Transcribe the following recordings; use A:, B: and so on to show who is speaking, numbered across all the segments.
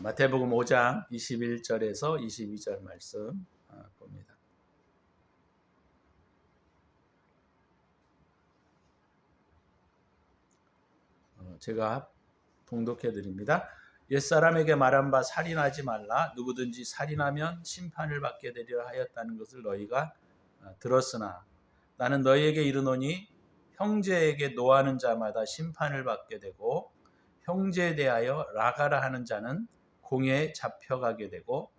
A: 마태복음 5장 21절에서 22절 말씀 봅니다. 제가 봉독해 드립니다. 옛사람에게 말한 바 살인하지 말라. 누구든지 살인하면 심판을 받게 되리라 하였다는 것을 너희가 들었으나 나는 너희에게 이르노니 형제에게 노하는 자마다 심판을 받게 되고 형제에 대하여 라가라 하는 자는 공회에 잡혀가게 되고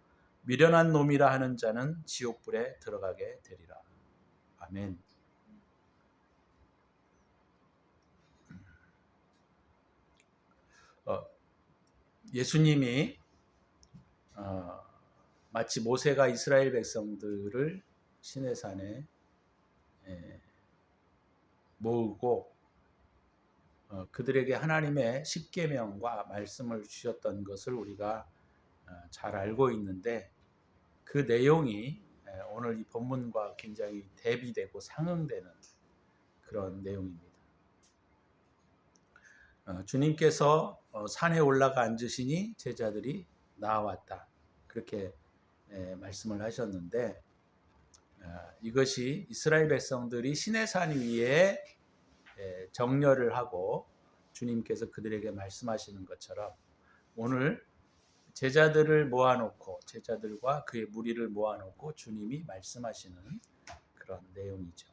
A: 미련한 놈이라 하는 자는 지옥불에 들어가게 되리라. 아멘. 예수님이 마치 모세가 이스라엘 백성들을 시내산에 모으고 그들에게 하나님의 십계명과 말씀을 주셨던 것을 우리가 잘 알고 있는데 그 내용이 오늘 이 본문과 굉장히 대비되고 상응되는 그런 내용입니다. 주님께서 산에 올라가 앉으시니 제자들이 나왔다. 그렇게 말씀을 하셨는데 이것이 이스라엘 백성들이 시내산 위에 정렬을 하고 주님께서 그들에게 말씀하시는 것처럼 오늘 제자들을 모아놓고 제자들과 그의 무리를 모아놓고 주님이 말씀하시는 그런 내용이죠.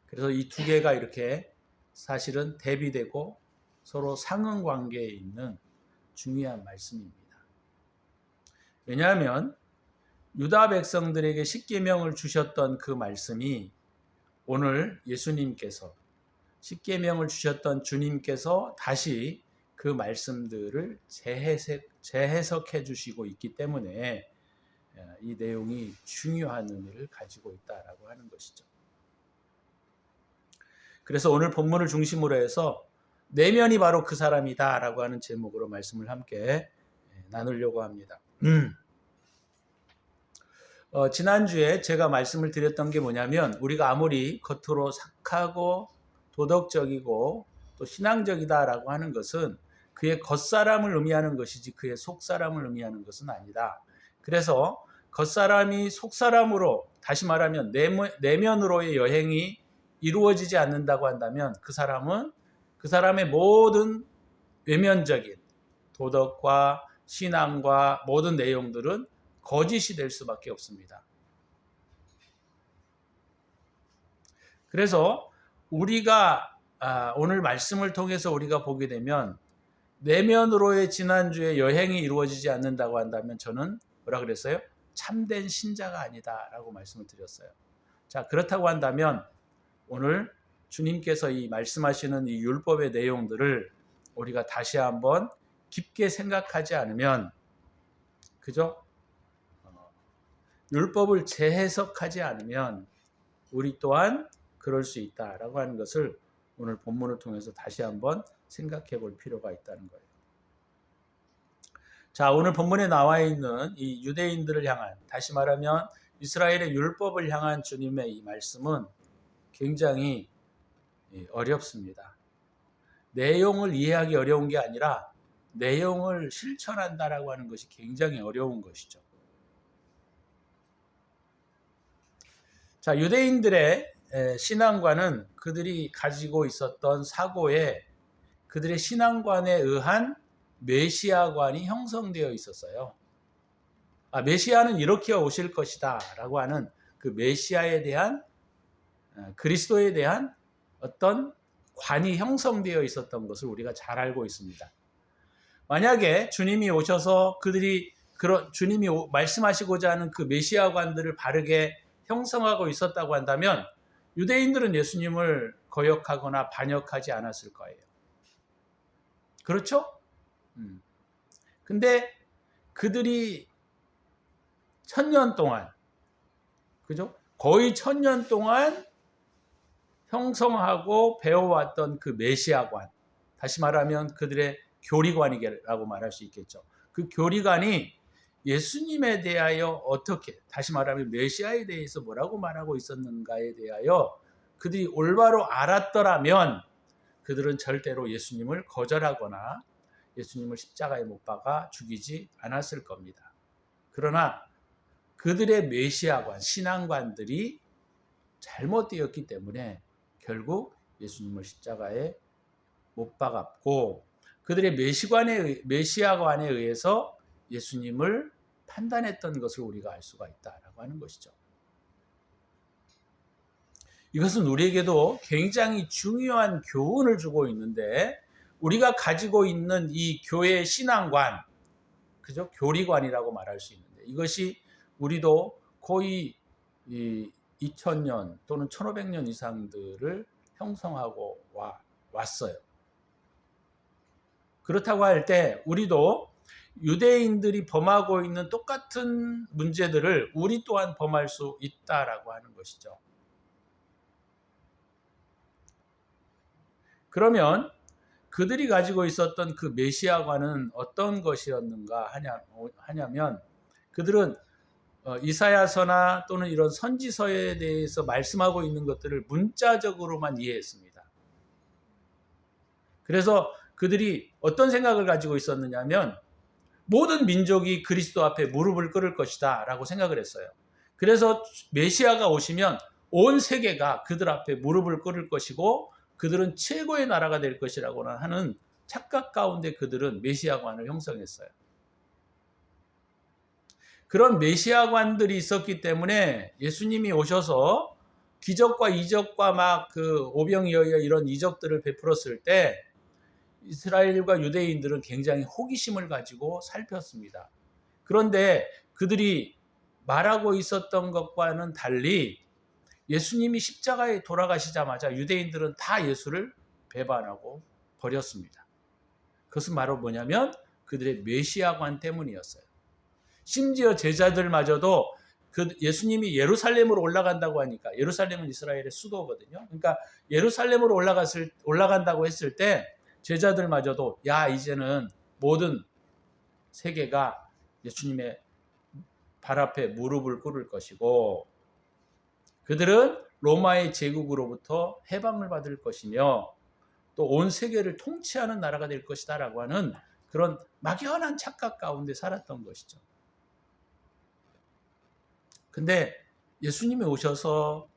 A: 그래서 이 두 개가 이렇게 사실은 대비되고 서로 상응관계에 있는 중요한 말씀입니다. 왜냐하면 유다 백성들에게 십계명을 주셨던 그 말씀이 오늘 예수님께서 십계명을 주셨던 주님께서 다시 그 말씀들을 재해석해 주시고 있기 때문에 이 내용이 중요한 의미를 가지고 있다라고 하는 것이죠. 그래서 오늘 본문을 중심으로 해서 내면이 바로 그 사람이다라고 하는 제목으로 말씀을 함께 나누려고 합니다. 지난주에 제가 말씀을 드렸던 게 뭐냐면 우리가 아무리 겉으로 착하고 도덕적이고 또 신앙적이다라고 하는 것은 그의 겉사람을 의미하는 것이지 그의 속사람을 의미하는 것은 아니다. 그래서 겉사람이 속사람으로 다시 말하면 내면으로의 여행이 이루어지지 않는다고 한다면 그 사람은 그 사람의 모든 외면적인 도덕과 신앙과 모든 내용들은 거짓이 될 수밖에 없습니다. 그래서 우리가 오늘 말씀을 통해서 우리가 보게 되면 내면으로의 지난주에 여행이 이루어지지 않는다고 한다면 저는 뭐라 그랬어요? 참된 신자가 아니다라고 말씀을 드렸어요. 자, 그렇다고 한다면 오늘 주님께서 이 말씀하시는 이 율법의 내용들을 우리가 다시 한번 깊게 생각하지 않으면 그죠? 율법을 재해석하지 않으면 우리 또한 그럴 수 있다라고 하는 것을 오늘 본문을 통해서 다시 한번 생각해 볼 필요가 있다는 거예요. 자, 오늘 본문에 나와 있는 이 유대인들을 향한, 다시 말하면 이스라엘의 율법을 향한 주님의 이 말씀은 굉장히 어렵습니다. 내용을 이해하기 어려운 게 아니라 내용을 실천한다라고 하는 것이 굉장히 어려운 것이죠. 자, 유대인들의 신앙관은 그들이 가지고 있었던 사고에 그들의 신앙관에 의한 메시아관이 형성되어 있었어요. 메시아는 이렇게 오실 것이다 라고 하는 그 메시아에 대한 그리스도에 대한 어떤 관이 형성되어 있었던 것을 우리가 잘 알고 있습니다. 만약에 주님이 오셔서 주님이 말씀하시고자 하는 그 메시아관들을 바르게 형성하고 있었다고 한다면 유대인들은 예수님을 거역하거나 반역하지 않았을 거예요. 그렇죠? 근데 그들이 1000년 동안, 그죠? 거의 1000년 동안 형성하고 배워왔던 그 메시아관, 다시 말하면 그들의 교리관이라고 말할 수 있겠죠. 그 교리관이 예수님에 대하여 어떻게, 다시 말하면 메시아에 대해서 뭐라고 말하고 있었는가에 대하여 그들이 올바로 알았더라면 그들은 절대로 예수님을 거절하거나 예수님을 십자가에 못 박아 죽이지 않았을 겁니다. 그러나 그들의 메시아관, 신앙관들이 잘못되었기 때문에 결국 예수님을 십자가에 못 박았고, 그들의 메시아관에 의해서 예수님을 판단했던 것을 우리가 알 수가 있다라고 하는 것이죠. 이것은 우리에게도 굉장히 중요한 교훈을 주고 있는데, 우리가 가지고 있는 이 교회 신앙관, 그죠? 교리관이라고 말할 수 있는데, 이것이 우리도 거의 2000년 또는 1500년 이상들을 형성하고 왔어요. 그렇다고 할 때 우리도 유대인들이 범하고 있는 똑같은 문제들을 우리 또한 범할 수 있다라고 하는 것이죠. 그러면 그들이 가지고 있었던 그 메시아관은 어떤 것이었는가 하냐면, 그들은 이사야서나 또는 이런 선지서에 대해서 말씀하고 있는 것들을 문자적으로만 이해했습니다. 그래서 그들이 어떤 생각을 가지고 있었느냐면, 모든 민족이 그리스도 앞에 무릎을 꿇을 것이다 라고 생각을 했어요. 그래서 메시아가 오시면 온 세계가 그들 앞에 무릎을 꿇을 것이고 그들은 최고의 나라가 될 것이라고 하는 착각 가운데 그들은 메시아관을 형성했어요. 그런 메시아관들이 있었기 때문에 예수님이 오셔서 기적과 이적과 막 그 오병이어의 이런 이적들을 베풀었을 때 이스라엘과 유대인들은 굉장히 호기심을 가지고 살폈습니다. 그런데 그들이 말하고 있었던 것과는 달리 예수님이 십자가에 돌아가시자마자 유대인들은 다 예수를 배반하고 버렸습니다. 그것은 바로 뭐냐면 그들의 메시아관 때문이었어요. 심지어 제자들마저도 그 예수님이 예루살렘으로 올라간다고 하니까, 예루살렘은 이스라엘의 수도거든요. 그러니까 예루살렘으로 올라간다고 했을 때 제자들마저도 야, 이제는 모든 세계가 예수님의 발 앞에 무릎을 꿇을 것이고 그들은 로마의 제국으로부터 해방을 받을 것이며 또 온 세계를 통치하는 나라가 될 것이다 라고 하는 그런 막연한 착각 가운데 살았던 것이죠. 근데 예수님이 오셔서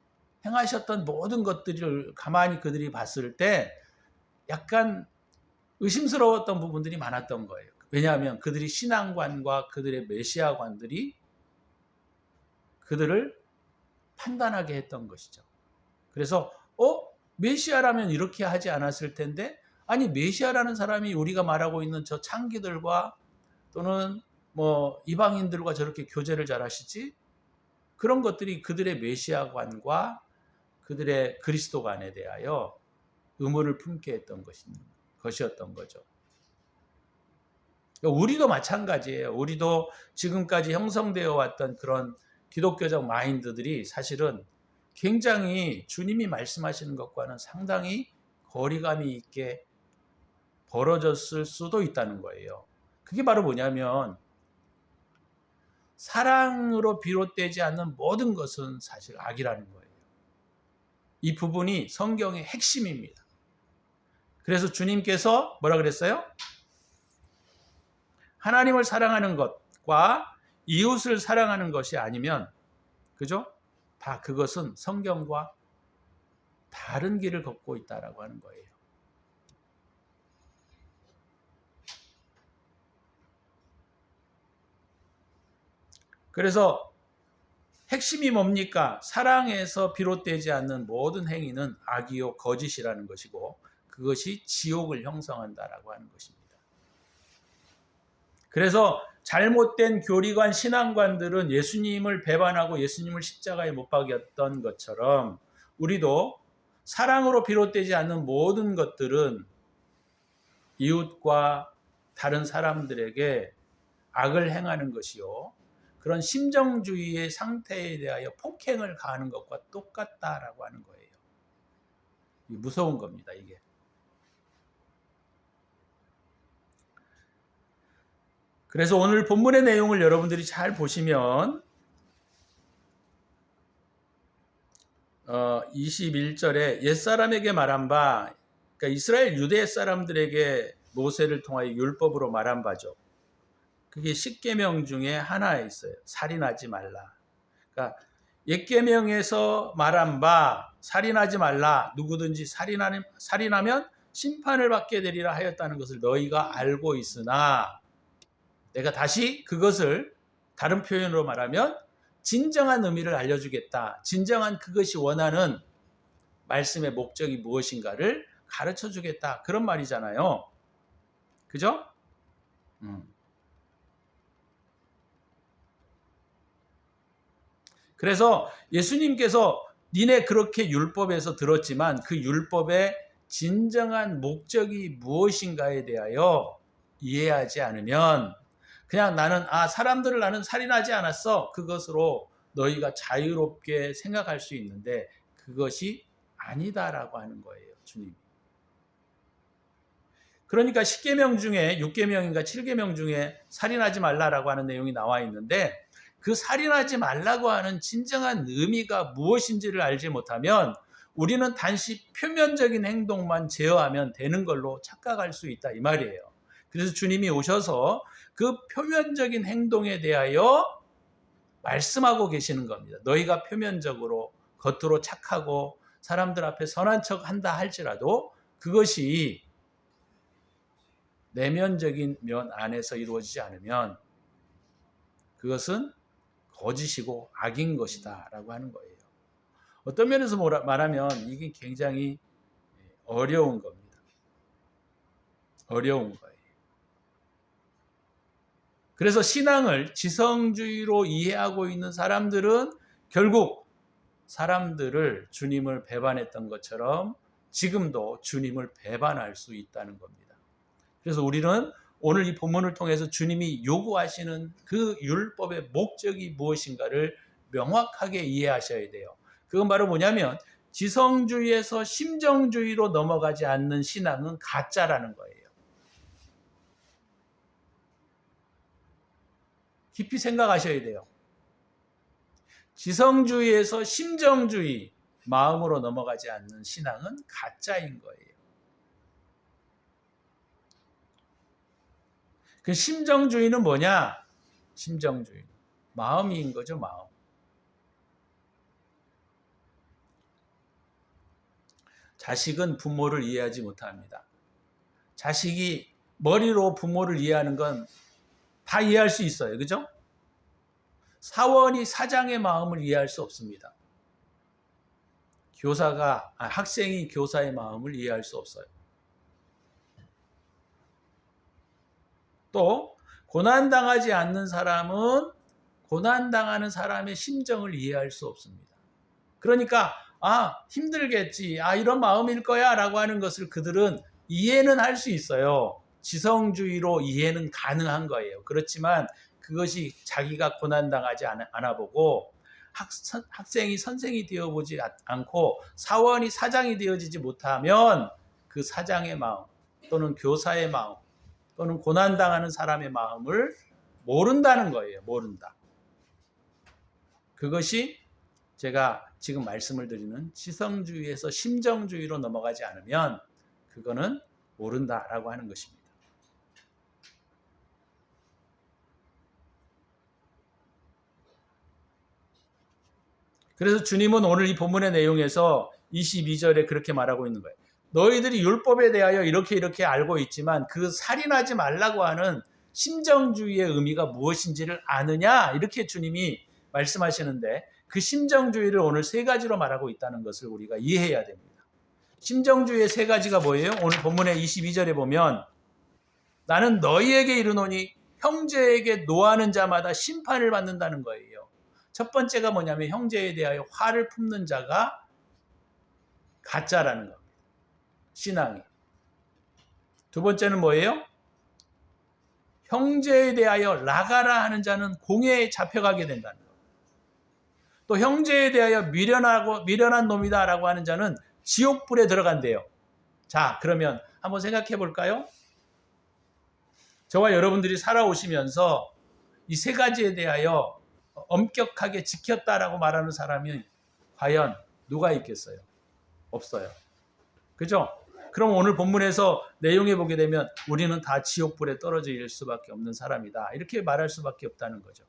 A: 행하셨던 모든 것들을 가만히 그들이 봤을 때 약간 의심스러웠던 부분들이 많았던 거예요. 왜냐하면 그들이 신앙관과 그들의 메시아관들이 그들을 판단하게 했던 것이죠. 그래서 메시아라면 이렇게 하지 않았을 텐데, 아니 메시아라는 사람이 우리가 말하고 있는 저 창기들과 또는 뭐 이방인들과 저렇게 교제를 잘하시지? 그런 것들이 그들의 메시아관과 그들의 그리스도관에 대하여 의문을 품게 했던 것이었던 거죠. 우리도 마찬가지예요. 우리도 지금까지 형성되어 왔던 그런 기독교적 마인드들이 사실은 굉장히 주님이 말씀하시는 것과는 상당히 거리감이 있게 벌어졌을 수도 있다는 거예요. 그게 바로 뭐냐면 사랑으로 비롯되지 않는 모든 것은 사실 악이라는 거예요. 이 부분이 성경의 핵심입니다. 그래서 주님께서 뭐라 그랬어요? 하나님을 사랑하는 것과 이웃을 사랑하는 것이 아니면, 그죠? 다 그것은 성경과 다른 길을 걷고 있다라고 하는 거예요. 그래서 핵심이 뭡니까? 사랑에서 비롯되지 않는 모든 행위는 악이요 거짓이라는 것이고 그것이 지옥을 형성한다라고 하는 것입니다. 그래서 잘못된 교리관, 신앙관들은 예수님을 배반하고 예수님을 십자가에 못 박였던 것처럼 우리도 사랑으로 비롯되지 않는 모든 것들은 이웃과 다른 사람들에게 악을 행하는 것이요, 그런 심정주의의 상태에 대하여 폭행을 가하는 것과 똑같다라고 하는 거예요. 무서운 겁니다, 이게. 그래서 오늘 본문의 내용을 여러분들이 잘 보시면 21절에 옛사람에게 말한 바, 그러니까 이스라엘 유대 사람들에게 모세를 통하여 율법으로 말한 바죠. 그게 10계명 중에 하나에 있어요. 살인하지 말라. 그러니까 옛 계명에서 말한 바 살인하지 말라. 누구든지 살인하면 심판을 받게 되리라 하였다는 것을 너희가 알고 있으나, 내가 다시 그것을 다른 표현으로 말하면 진정한 의미를 알려주겠다. 진정한 그것이 원하는 말씀의 목적이 무엇인가를 가르쳐 주겠다. 그런 말이잖아요. 그죠? 그래서 예수님께서 니네 그렇게 율법에서 들었지만 그 율법의 진정한 목적이 무엇인가에 대하여 이해하지 않으면 그냥 사람들을 나는 살인하지 않았어. 그것으로 너희가 자유롭게 생각할 수 있는데 그것이 아니다라고 하는 거예요. 주님이. 그러니까 10계명 중에 6계명인가 7계명 중에 살인하지 말라라고 하는 내용이 나와 있는데 그 살인하지 말라고 하는 진정한 의미가 무엇인지를 알지 못하면 우리는 단지 표면적인 행동만 제어하면 되는 걸로 착각할 수 있다 이 말이에요. 그래서 주님이 오셔서 그 표면적인 행동에 대하여 말씀하고 계시는 겁니다. 너희가 표면적으로 겉으로 착하고 사람들 앞에 선한 척 한다 할지라도 그것이 내면적인 면 안에서 이루어지지 않으면 그것은 거짓이고 악인 것이다 라고 하는 거예요. 어떤 면에서 말하면 이게 굉장히 어려운 겁니다. 어려운 거예요. 그래서 신앙을 지성주의로 이해하고 있는 사람들은 결국 사람들을 주님을 배반했던 것처럼 지금도 주님을 배반할 수 있다는 겁니다. 그래서 우리는 오늘 이 본문을 통해서 주님이 요구하시는 그 율법의 목적이 무엇인가를 명확하게 이해하셔야 돼요. 그건 바로 뭐냐면 지성주의에서 심정주의로 넘어가지 않는 신앙은 가짜라는 거예요. 깊이 생각하셔야 돼요. 지성주의에서 심정주의, 마음으로 넘어가지 않는 신앙은 가짜인 거예요. 그 심정주의는 뭐냐? 심정주의. 마음인 거죠, 마음. 자식은 부모를 이해하지 못합니다. 자식이 머리로 부모를 이해하는 건 다 이해할 수 있어요. 그죠? 사원이 사장의 마음을 이해할 수 없습니다. 학생이 교사의 마음을 이해할 수 없어요. 또 고난당하지 않는 사람은 고난당하는 사람의 심정을 이해할 수 없습니다. 그러니까 힘들겠지, 이런 마음일 거야 라고 하는 것을 그들은 이해는 할 수 있어요. 지성주의로 이해는 가능한 거예요. 그렇지만 그것이 자기가 고난당하지 않아 보고 학생이 선생이 되어보지 않고 사원이 사장이 되어지지 못하면 그 사장의 마음 또는 교사의 마음 또는 고난당하는 사람의 마음을 모른다는 거예요. 모른다. 그것이 제가 지금 말씀을 드리는 지성주의에서 심정주의로 넘어가지 않으면 그거는 모른다라고 하는 것입니다. 그래서 주님은 오늘 이 본문의 내용에서 22절에 그렇게 말하고 있는 거예요. 너희들이 율법에 대하여 이렇게 알고 있지만 그 살인하지 말라고 하는 심정주의의 의미가 무엇인지를 아느냐? 이렇게 주님이 말씀하시는데 그 심정주의를 오늘 세 가지로 말하고 있다는 것을 우리가 이해해야 됩니다. 심정주의의 세 가지가 뭐예요? 오늘 본문의 22절에 보면 나는 너희에게 이르노니 형제에게 노하는 자마다 심판을 받는다는 거예요. 첫 번째가 뭐냐면 형제에 대하여 화를 품는 자가 가짜라는 겁니다. 신앙이. 두 번째는 뭐예요? 형제에 대하여 라가라 하는 자는 공회에 잡혀가게 된다는 겁니다. 또 형제에 대하여 미련한 놈이다라고 하는 자는 지옥불에 들어간대요. 자, 그러면 한번 생각해 볼까요? 저와 여러분들이 살아오시면서 이 세 가지에 대하여 엄격하게 지켰다라고 말하는 사람이 과연 누가 있겠어요? 없어요. 그죠? 그럼 오늘 본문에서 내용에 보게 되면 우리는 다 지옥불에 떨어질 수밖에 없는 사람이다. 이렇게 말할 수밖에 없다는 거죠.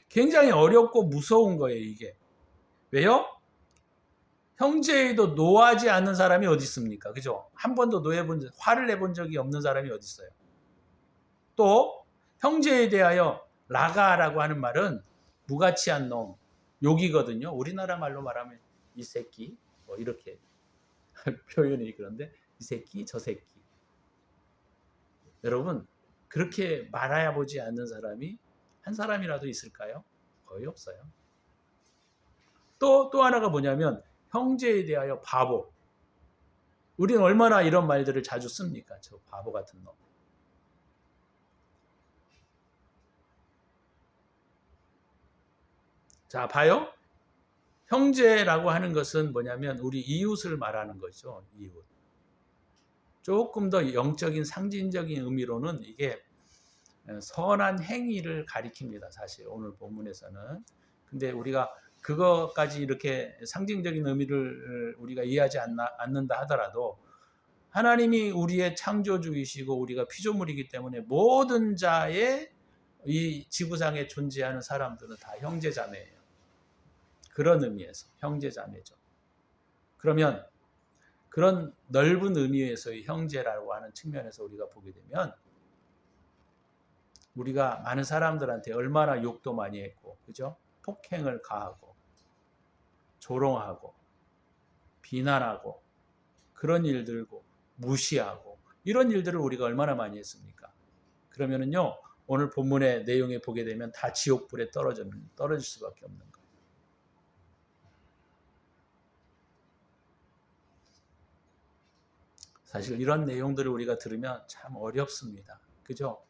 A: 굉장히 어렵고 무서운 거예요, 이게. 왜요? 형제에도 노하지 않는 사람이 어디 있습니까? 그죠? 한 번도 화를 내본 적이 없는 사람이 어디 있어요? 또 형제에 대하여 라가라고 하는 말은 무가치한 놈, 욕이거든요. 우리나라 말로 말하면 이 새끼, 뭐 이렇게 표현이 그런데 이 새끼, 저 새끼. 여러분, 그렇게 말해야 보지 않는 사람이 한 사람이라도 있을까요? 거의 없어요. 또 하나가 뭐냐면 형제에 대하여 바보. 우리는 얼마나 이런 말들을 자주 씁니까? 저 바보 같은 놈. 자, 봐요. 형제라고 하는 것은 뭐냐면 우리 이웃을 말하는 거죠. 이웃. 조금 더 영적인 상징적인 의미로는 이게 선한 행위를 가리킵니다. 사실 오늘 본문에서는. 근데 우리가 그것까지 이렇게 상징적인 의미를 우리가 이해하지 않는다 하더라도 하나님이 우리의 창조주이시고 우리가 피조물이기 때문에 모든 자의 이 지구상에 존재하는 사람들은 다 형제자매예요. 그런 의미에서 형제자매죠. 그러면 그런 넓은 의미에서의 형제라고 하는 측면에서 우리가 보게 되면 우리가 많은 사람들한테 얼마나 욕도 많이 했고, 그죠? 폭행을 가하고, 조롱하고, 비난하고, 그런 일들고, 무시하고, 이런 일들을 우리가 얼마나 많이 했습니까? 그러면은요, 오늘 본문의 내용에 보게 되면 다 지옥불에 떨어질 수밖에 없는 거예요. 사실 이런 내용들을 우리가 들으면 참 어렵습니다. 그죠?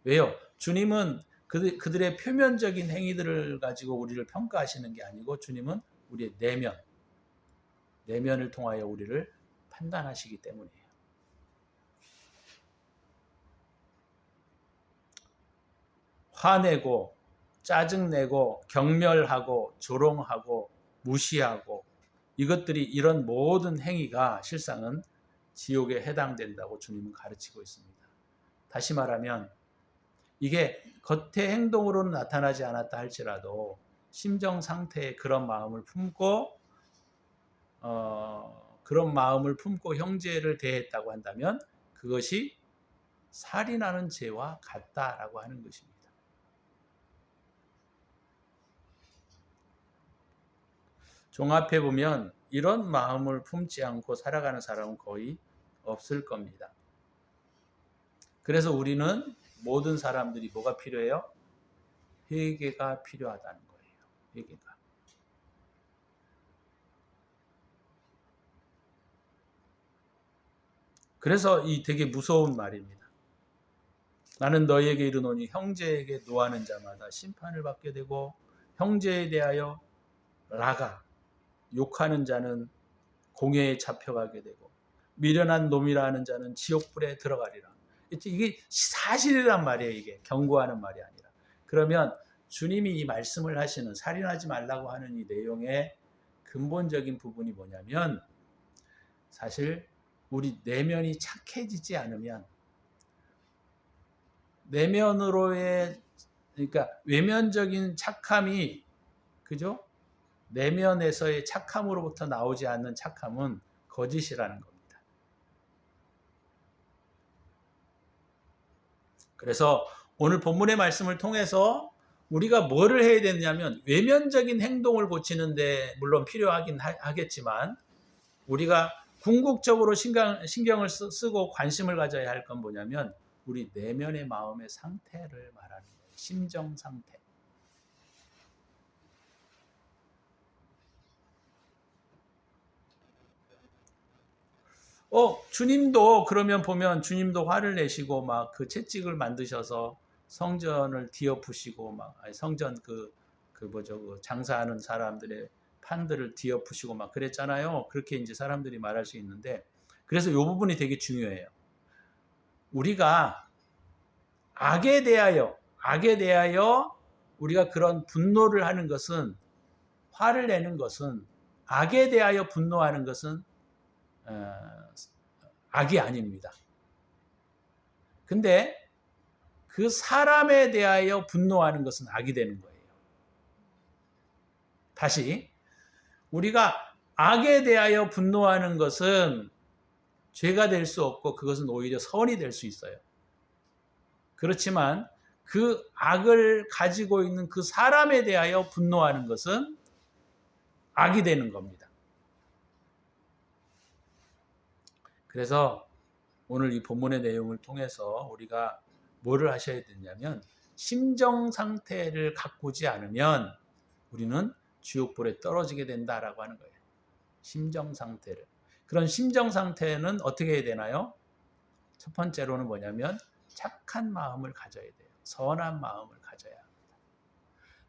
A: 왜요? 주님은 그들의 표면적인 행위들을 가지고 우리를 평가하시는 게 아니고 주님은 우리의 내면을 통하여 우리를 판단하시기 때문이에요. 화내고 짜증내고 경멸하고 조롱하고 무시하고 이것들이 이런 모든 행위가 실상은 지옥에 해당된다고 주님은 가르치고 있습니다. 다시 말하면 이게 겉의 행동으로는 나타나지 않았다 할지라도 심정 상태에 그런 마음을 품고 형제를 대했다고 한다면 그것이 살인하는 죄와 같다라고 하는 것입니다. 종합해 보면 이런 마음을 품지 않고 살아가는 사람은 거의 없을 겁니다. 그래서 우리는 모든 사람들이 뭐가 필요해요? 회개가 필요하다는 거예요. 회개가. 그래서 이 되게 무서운 말입니다. 나는 너희에게 이르노니 형제에게 노하는 자마다 심판을 받게 되고 형제에 대하여 라가 욕하는 자는 공회에 잡혀가게 되고 미련한 놈이라 하는 자는 지옥불에 들어가리라. 이게 사실이란 말이에요. 이게 경고하는 말이 아니라. 그러면 주님이 이 말씀을 하시는 살인하지 말라고 하는 이 내용의 근본적인 부분이 뭐냐면 사실 우리 내면이 착해지지 않으면 내면으로의 그러니까 외면적인 착함이 그죠? 내면에서의 착함으로부터 나오지 않는 착함은 거짓이라는 겁니다. 그래서 오늘 본문의 말씀을 통해서 우리가 뭐를 해야 되냐면 외면적인 행동을 고치는데 물론 필요하긴 하겠지만 우리가 궁극적으로 신경을 쓰고 관심을 가져야 할 건 뭐냐면 우리 내면의 마음의 상태를 말하는 거예요. 심정 상태. 주님도 그러면 보면 주님도 화를 내시고 막 그 채찍을 만드셔서 성전을 뒤엎으시고 막 성전 그 장사하는 사람들의 판들을 뒤엎으시고 막 그랬잖아요. 그렇게 이제 사람들이 말할 수 있는데 그래서 이 부분이 되게 중요해요. 우리가 악에 대하여 우리가 그런 분노를 하는 것은 화를 내는 것은 악에 대하여 분노하는 것은 악이 아닙니다. 근데 그 사람에 대하여 분노하는 것은 악이 되는 거예요. 다시, 우리가 악에 대하여 분노하는 것은 죄가 될 수 없고 그것은 오히려 선이 될 수 있어요. 그렇지만 그 악을 가지고 있는 그 사람에 대하여 분노하는 것은 악이 되는 겁니다. 그래서 오늘 이 본문의 내용을 통해서 우리가 뭐를 하셔야 되냐면 심정 상태를 가꾸지 않으면 우리는 지옥불에 떨어지게 된다라고 하는 거예요. 심정 상태를. 그런 심정 상태는 어떻게 해야 되나요? 첫 번째로는 뭐냐면 착한 마음을 가져야 돼요. 선한 마음을 가져야 합니다.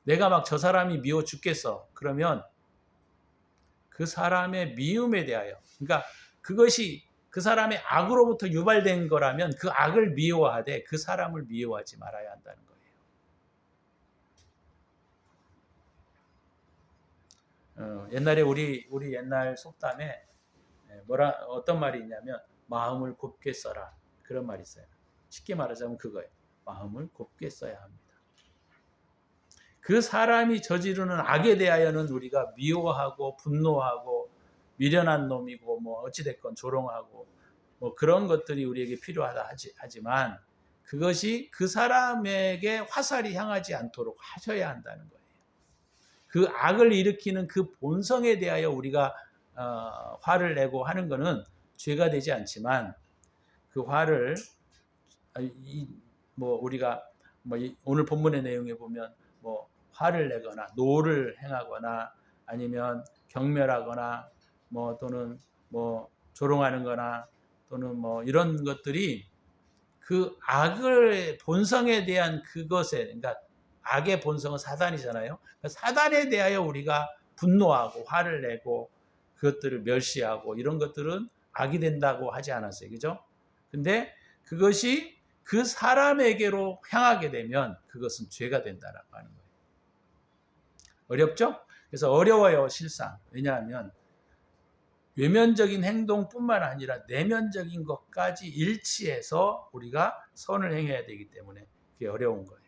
A: 내가 막 저 사람이 미워 죽겠어. 그러면 그 사람의 미움에 대하여, 그러니까 그것이 그 사람의 악으로부터 유발된 거라면 그 악을 미워하되 그 사람을 미워하지 말아야 한다는 거예요. 옛날에 우리 옛날 속담에 어떤 말이 있냐면 마음을 곱게 써라, 그런 말이 있어요. 쉽게 말하자면 그거예요. 마음을 곱게 써야 합니다. 그 사람이 저지르는 악에 대하여는 우리가 미워하고 분노하고 미련한 놈이고 뭐 어찌됐건 조롱하고 뭐 그런 것들이 우리에게 필요하다 하지만 그것이 그 사람에게 화살이 향하지 않도록 하셔야 한다는 거예요. 그 악을 일으키는 그 본성에 대하여 우리가 화를 내고 하는 것은 죄가 되지 않지만 그 화를 우리가 오늘 본문의 내용에 보면 화를 내거나 노를 행하거나 아니면 경멸하거나 또는 조롱하는 거나 또는 이런 것들이 그 악의 본성에 대한 그것에, 그러니까 악의 본성은 사단이잖아요. 사단에 대하여 우리가 분노하고 화를 내고 그것들을 멸시하고 이런 것들은 악이 된다고 하지 않았어요. 그죠? 근데 그것이 그 사람에게로 향하게 되면 그것은 죄가 된다라고 하는 거예요. 어렵죠? 그래서 어려워요, 실상. 왜냐하면 외면적인 행동뿐만 아니라 내면적인 것까지 일치해서 우리가 선을 행해야 되기 때문에 그게 어려운 거예요.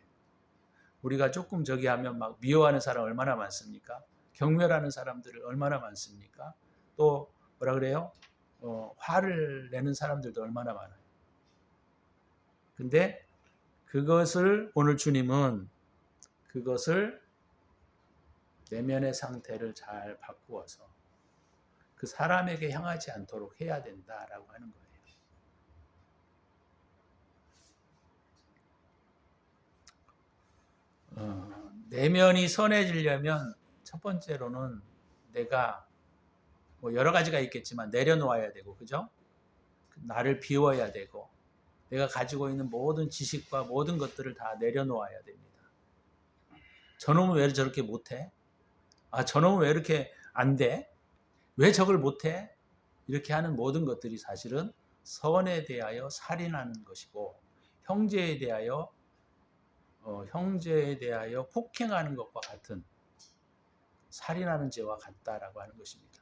A: 우리가 조금 저기 하면 막 미워하는 사람 얼마나 많습니까? 경멸하는 사람들을 얼마나 많습니까? 또 뭐라 그래요? 화를 내는 사람들도 얼마나 많아요. 근데 그것을 오늘 주님은 그것을 내면의 상태를 잘 바꾸어서 그 사람에게 향하지 않도록 해야 된다라고 하는 거예요. 내면이 선해지려면 첫 번째로는 내가 여러 가지가 있겠지만 내려놓아야 되고, 그죠? 나를 비워야 되고, 내가 가지고 있는 모든 지식과 모든 것들을 다 내려놓아야 됩니다. 저놈은 왜 저렇게 못해? 저놈은 왜 이렇게 안 돼? 왜 저걸 못해? 이렇게 하는 모든 것들이 사실은 선에 대하여 살인하는 것이고 형제에 대하여 폭행하는 것과 같은 살인하는 죄와 같다라고 하는 것입니다.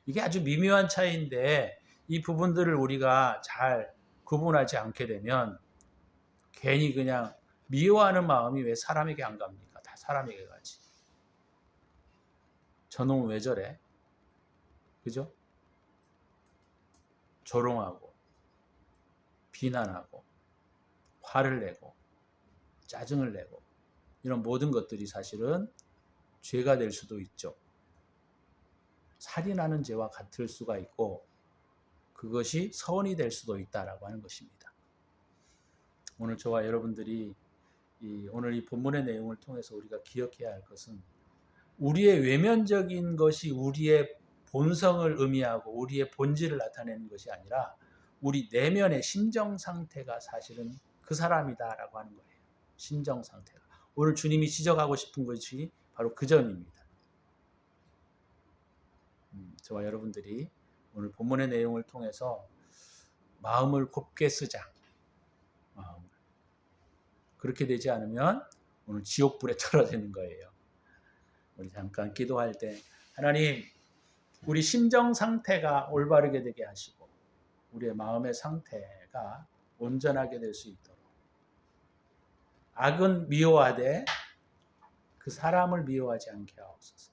A: 이게 아주 미묘한 차이인데 이 부분들을 우리가 잘 구분하지 않게 되면 괜히 그냥 미워하는 마음이 왜 사람에게 안 갑니까? 다 사람에게 가지. 저놈은 왜 저래? 그죠? 조롱하고 비난하고 화를 내고 짜증을 내고 이런 모든 것들이 사실은 죄가 될 수도 있죠. 살인하는 죄와 같을 수가 있고 그것이 선이 될 수도 있다라고 하는 것입니다. 오늘 저와 여러분들이 오늘 이 본문의 내용을 통해서 우리가 기억해야 할 것은 우리의 외면적인 것이 우리의 본성을 의미하고 우리의 본질을 나타내는 것이 아니라 우리 내면의 심정 상태가 사실은 그 사람이다라고 하는 거예요. 심정 상태가. 오늘 주님이 지적하고 싶은 것이 바로 그 점입니다. 저와 여러분들이 오늘 본문의 내용을 통해서 마음을 곱게 쓰자. 그렇게 되지 않으면 오늘 지옥불에 떨어지는 거예요. 우리 잠깐 기도할 때 하나님, 우리 심정 상태가 올바르게 되게 하시고 우리의 마음의 상태가 온전하게 될 수 있도록 악은 미워하되 그 사람을 미워하지 않게 하옵소서.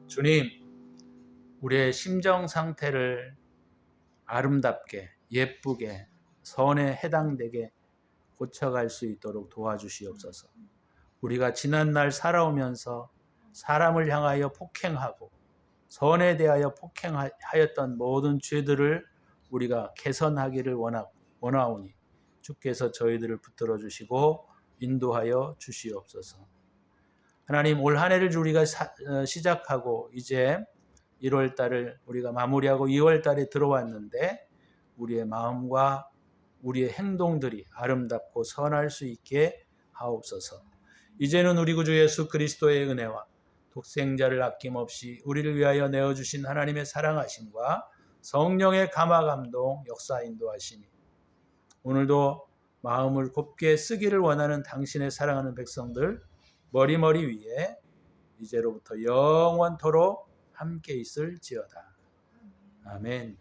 A: 주님, 우리의 심정 상태를 아름답게, 예쁘게, 선에 해당되게 고쳐갈 수 있도록 도와주시옵소서. 우리가 지난날 살아오면서 사람을 향하여 폭행하고 선에 대하여 폭행하였던 모든 죄들을 우리가 개선하기를 원하오니 주께서 저희들을 붙들어 주시고 인도하여 주시옵소서. 하나님, 올 한 해를 우리가 시작하고 이제 1월 달을 우리가 마무리하고 2월 달에 들어왔는데 우리의 마음과 우리의 행동들이 아름답고 선할 수 있게 하옵소서. 이제는 우리 구주 예수 그리스도의 은혜와 독생자를 아낌없이 우리를 위하여 내어주신 하나님의 사랑하심과 성령의 감화 감동 역사 인도하심이 오늘도 마음을 곱게 쓰기를 원하는 당신의 사랑하는 백성들 머리머리 위에 이제로부터 영원토록 함께 있을지어다. 아멘.